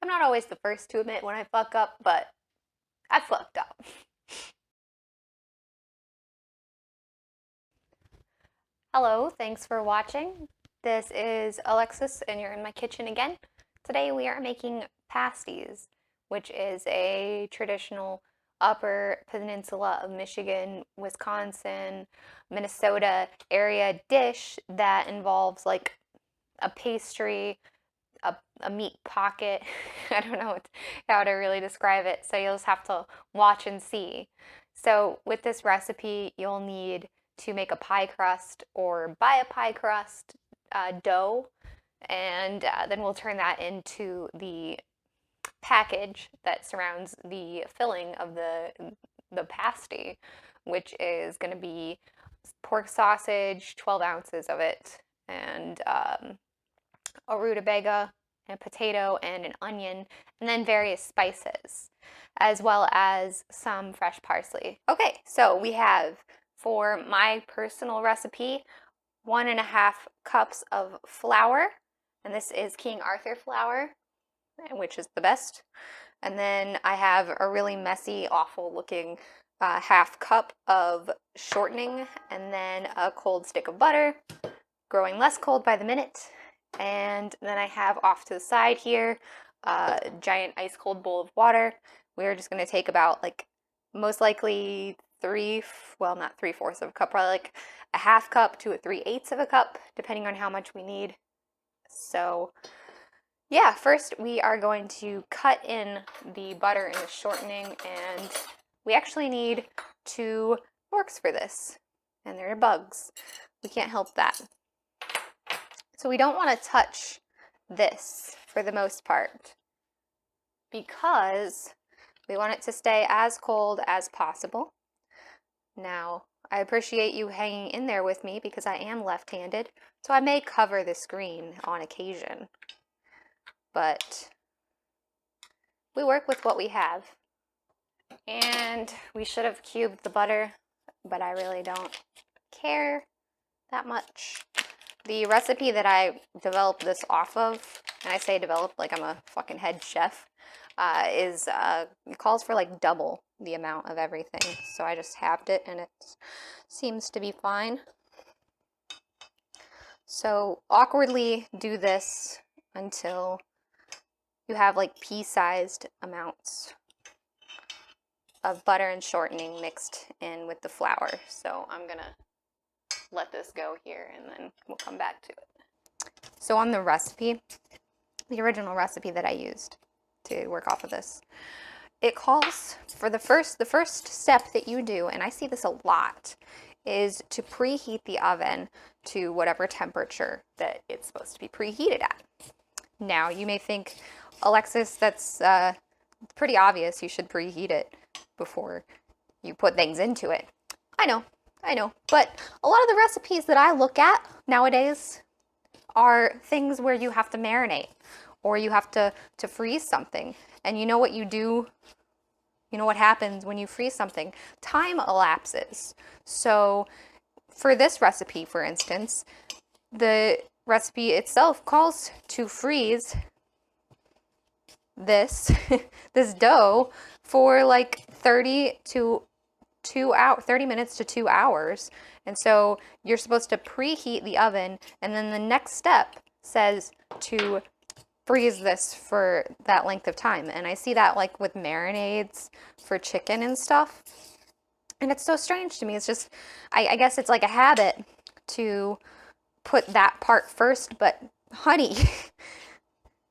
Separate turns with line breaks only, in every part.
I'm not always the first to admit when I fuck up, but I fucked up. Hello, thanks for watching. This is Alexis and you're in my kitchen again. Today we are making pasties, which is a traditional Upper Peninsula of Michigan, Wisconsin, Minnesota area dish that involves like a pastry, a meat pocket. I don't know how to really describe it, so you'll just have to watch and see. So with this recipe, you'll need to make a pie crust or buy a pie crust dough, and then we'll turn that into the package that surrounds the filling of the pasty, which is going to be pork sausage, 12 ounces of it, and a rutabaga, a potato, and an onion, and then various spices, as well as some fresh parsley. Okay, so we have, for my personal recipe, 1.5 cups of flour, and this is King Arthur flour, which is the best. And then I have a really messy, awful looking half cup of shortening, and then a cold stick of butter, growing less cold by the minute. And then I have off to the side here a giant ice cold bowl of water. We're just going to take about, like, most likely not 3/4 of a cup, probably like a half cup to a 3/8 of a cup, depending on how much we need. So yeah, first we are going to cut in the butter and the shortening, and we actually need 2 forks for this, and there are bugs. We can't help that. So we don't want to touch this for the most part because we want it to stay as cold as possible. Now, I appreciate you hanging in there with me because I am left-handed, so I may cover the screen on occasion, but we work with what we have. And we should have cubed the butter, but I really don't care that much. The recipe that I developed this off of, and I say developed like I'm a fucking head chef, it calls for like double the amount of everything. So I just halved it and it seems to be fine. So awkwardly do this until you have like pea-sized amounts of butter and shortening mixed in with the flour. So I'm gonna let this go here and then we'll come back to it. So on the recipe, the original recipe that I used to work off of this, it calls for the first step that you do, and I see this a lot, is to preheat the oven to whatever temperature that it's supposed to be preheated at. Now you may think, Alexis, that's pretty obvious. You should preheat it before you put things into it. I know, but a lot of the recipes that I look at nowadays are things where you have to marinate or you have to freeze something. And you know what you do? You know what happens when you freeze something? Time elapses. So for this recipe, for instance, the recipe itself calls to freeze this this dough for like 30 minutes to 2 hours. And so you're supposed to preheat the oven, and then the next step says to freeze this for that length of time. And I see that like with marinades for chicken and stuff, and it's so strange to me. It's just, I guess it's like a habit to put that part first, but honey,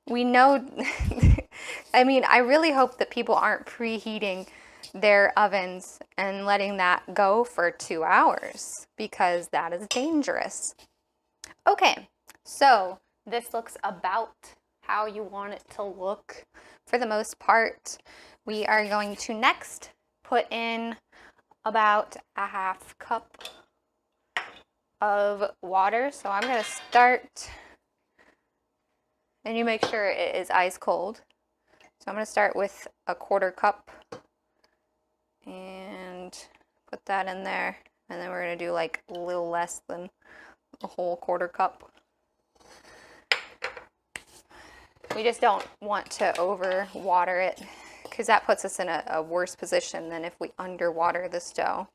we know I mean, I really hope that people aren't preheating their ovens and letting that go for 2 hours, because that is dangerous. Okay, so this looks about how you want it to look for the most part. We are going to next put in about a half cup of water. So I'm going to start, and you make sure it is ice cold. So I'm going to start with a 1/4 cup and put that in there, and then we're going to do like a little less than a whole 1/4 cup. We just don't want to over water it because that puts us in a worse position than if we underwater this dough.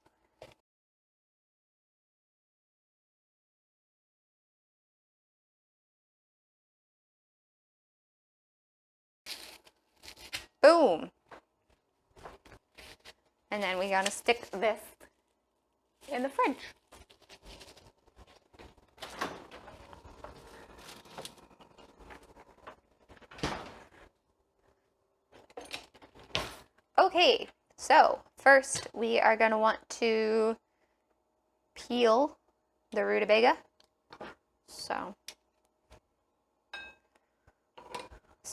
Boom! And then we gotta stick this in the fridge. Okay, so first we are gonna want to peel the rutabaga. So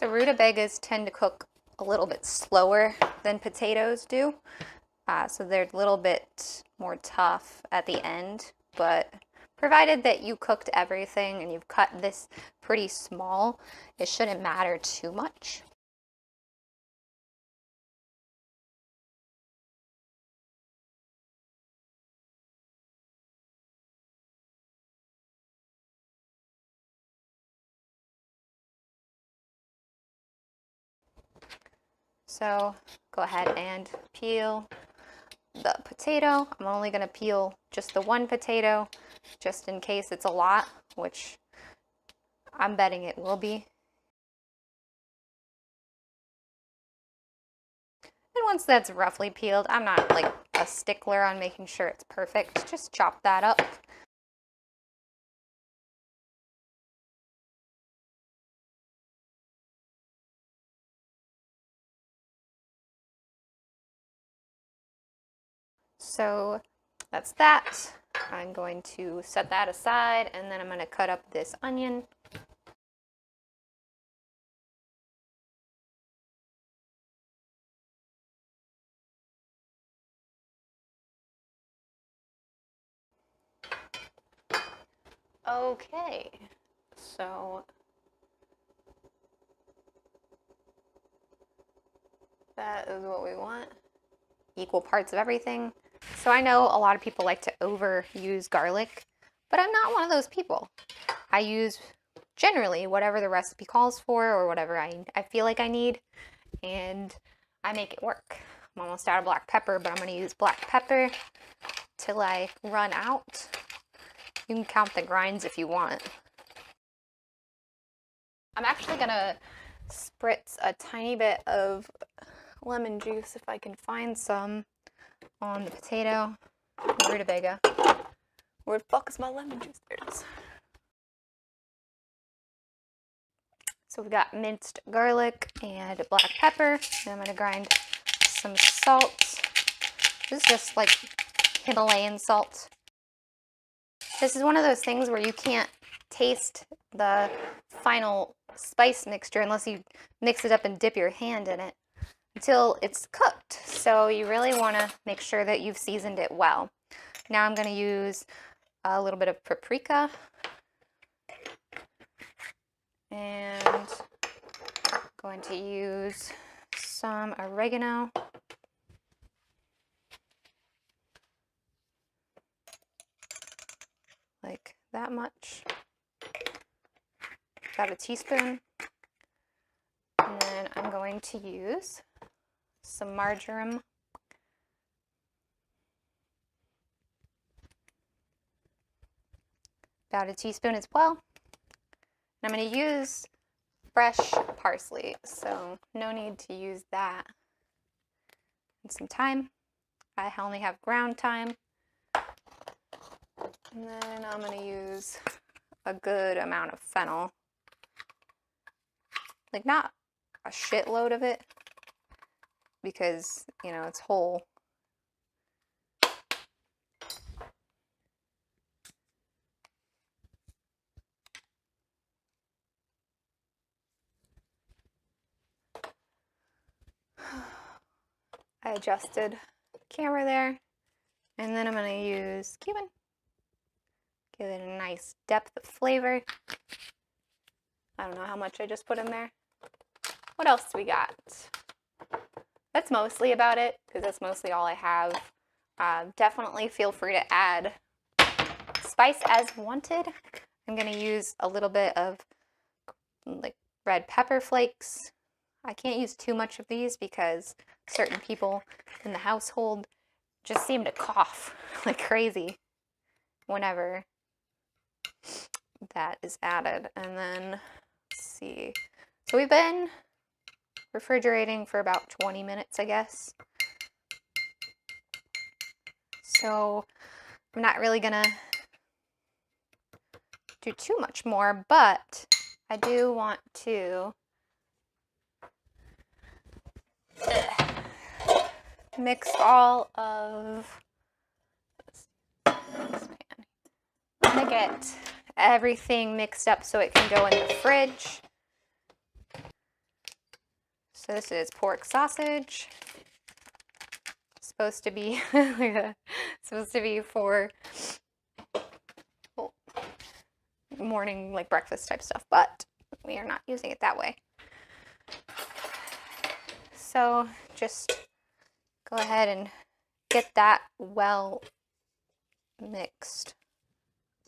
rutabagas tend to cook a little bit slower than potatoes do. So they're a little bit more tough at the end, but provided that you cooked everything and you've cut this pretty small, it shouldn't matter too much. So go ahead and peel the potato. I'm only going to peel just the one potato, just in case it's a lot, which I'm betting it will be. And once that's roughly peeled, I'm not like a stickler on making sure it's perfect. Just chop that up. So that's that. I'm going to set that aside, and then I'm going to cut up this onion. Okay, so that is what we want. Equal parts of everything. So I know a lot of people like to overuse garlic, but I'm not one of those people. I use generally whatever the recipe calls for or whatever I feel like I need, and I make it work. I'm almost out of black pepper, but I'm going to use black pepper till I run out. You can count the grinds if you want. I'm actually going to spritz a tiny bit of lemon juice, if I can find some, on the potato and rutabaga. Where the fuck is my lemon juice? There it is. So we've got minced garlic and black pepper. And I'm going to grind some salt. This is just like Himalayan salt. This is one of those things where you can't taste the final spice mixture unless you mix it up and dip your hand in it until it's cooked. So you really want to make sure that you've seasoned it well. Now I'm going to use a little bit of paprika and going to use some oregano. Like that much. About a teaspoon. And then I'm going to use some marjoram. About a teaspoon as well. And I'm going to use fresh parsley, so no need to use that. And some thyme. I only have ground thyme. And then I'm going to use a good amount of fennel. Like not a shitload of it, because, you know, it's whole. I adjusted the camera there, and then I'm going to use cumin. Give it a nice depth of flavor. I don't know how much I just put in there. What else do we got? That's mostly about it, because that's mostly all I have. Definitely feel free to add spice as wanted. I'm going to use a little bit of like red pepper flakes. I can't use too much of these because certain people in the household just seem to cough like crazy whenever that is added. And then, let's see. So we've been refrigerating for about 20 minutes, I guess. So I'm not really gonna do too much more, but I do want to mix all of this pan to get everything mixed up so it can go in the fridge. So this is pork sausage. Supposed to be for morning, like breakfast type stuff, but we are not using it that way. So just go ahead and get that well mixed.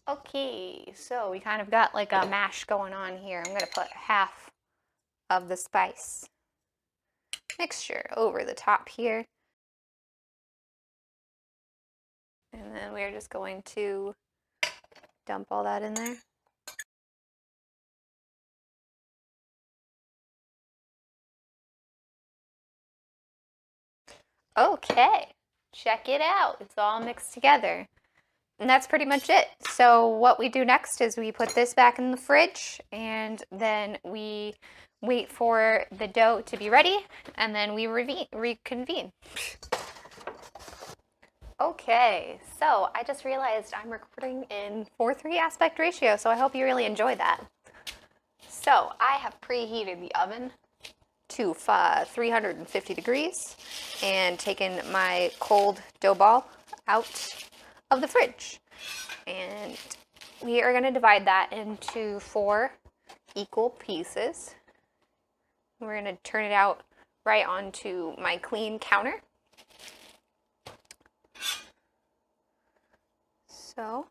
Okay, so we kind of got like a mash going on here. I'm gonna put half of the spice mixture over the top here. And then we're just going to dump all that in there. Okay, check it out. It's all mixed together. And that's pretty much it. So what we do next is we put this back in the fridge, and then we wait for the dough to be ready, and then we reconvene. Okay, so I just realized I'm recording in 4:3 aspect ratio, so I hope you really enjoy that. So I have preheated the oven to 350 degrees and taken my cold dough ball out of the fridge. And we are going to divide that into 4 equal pieces. We're going to turn it out right onto my clean counter. So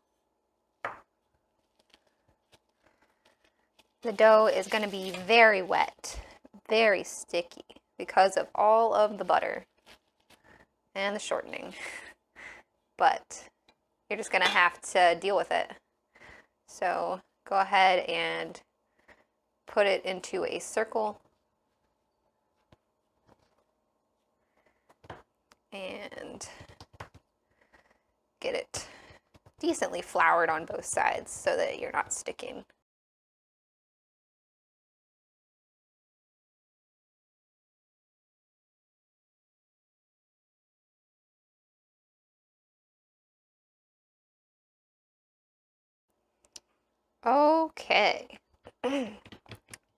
the dough is going to be very wet, very sticky because of all of the butter and the shortening. But you're just going to have to deal with it. So go ahead and put it into a circle and get it decently floured on both sides so that you're not sticking. Okay,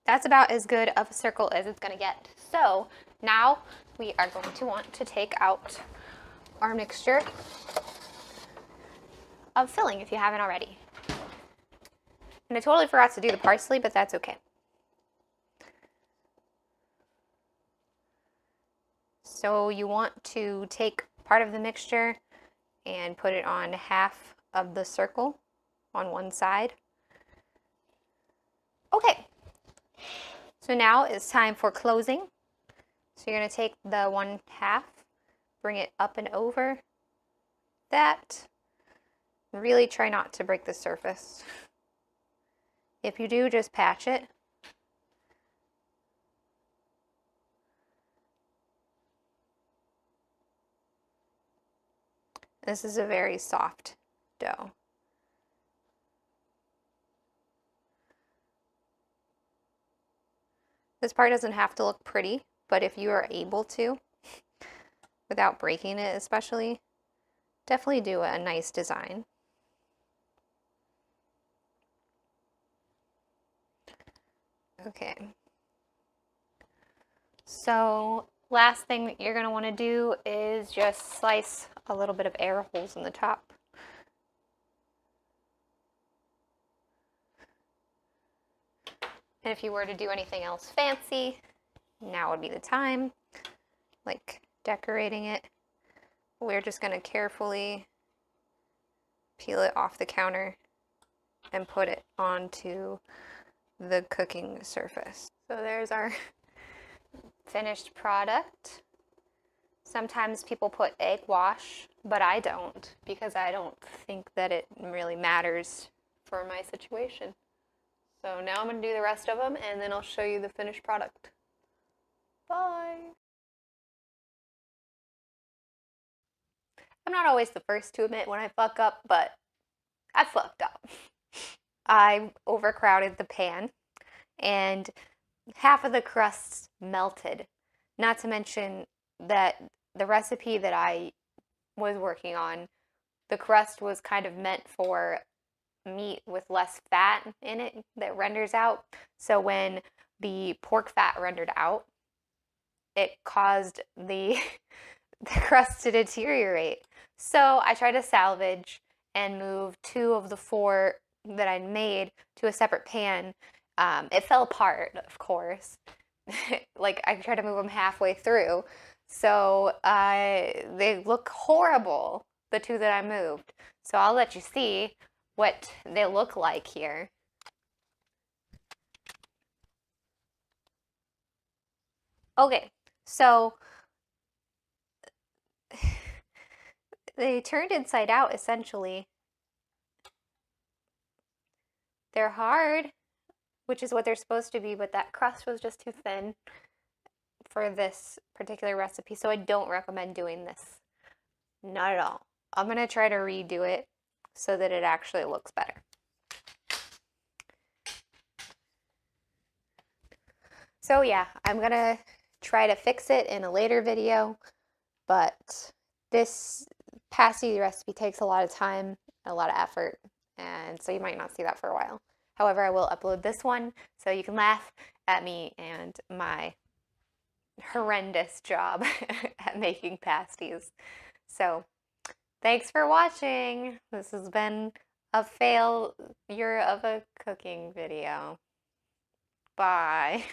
that's about as good of a circle as it's going to get. So now we are going to want to take out our mixture of filling if you haven't already. And I totally forgot to do the parsley, but that's okay. So you want to take part of the mixture and put it on half of the circle on one side. Okay, so now it's time for closing. So you're going to take the 1/2, bring it up and over that. Really try not to break the surface. If you do, just patch it. This is a very soft dough. This part doesn't have to look pretty, but if you are able to, without breaking it especially, definitely do a nice design. Okay. So last thing that you're going to want to do is just slice a little bit of air holes in the top. And if you were to do anything else fancy, now would be the time, like decorating it. We're just going to carefully peel it off the counter and put it onto the cooking surface. So there's our finished product. Sometimes people put egg wash, but I don't because I don't think that it really matters for my situation. So now I'm going to do the rest of them and then I'll show you the finished product. Bye! I'm not always the first to admit when I fuck up, but I fucked up. I overcrowded the pan and half of the crust melted. Not to mention that the recipe that I was working on, the crust was kind of meant for meat with less fat in it that renders out. So when the pork fat rendered out, it caused the the crust to deteriorate. So I tried to salvage and move 2 of the 4 that I'd made to a separate pan. It fell apart, of course. Like I tried to move them halfway through. So they look horrible, the 2 that I moved. So I'll let you see what they look like here. Okay, so they turned inside out essentially. They're hard, which is what they're supposed to be, but that crust was just too thin for this particular recipe, so I don't recommend doing this. Not at all. I'm gonna try to redo it so that it actually looks better. So yeah, I'm gonna try to fix it in a later video, but this pasty recipe takes a lot of time, a lot of effort, and so you might not see that for a while. However, I will upload this one so you can laugh at me and my horrendous job at making pasties. So thanks for watching. This has been a failure of a cooking video. Bye.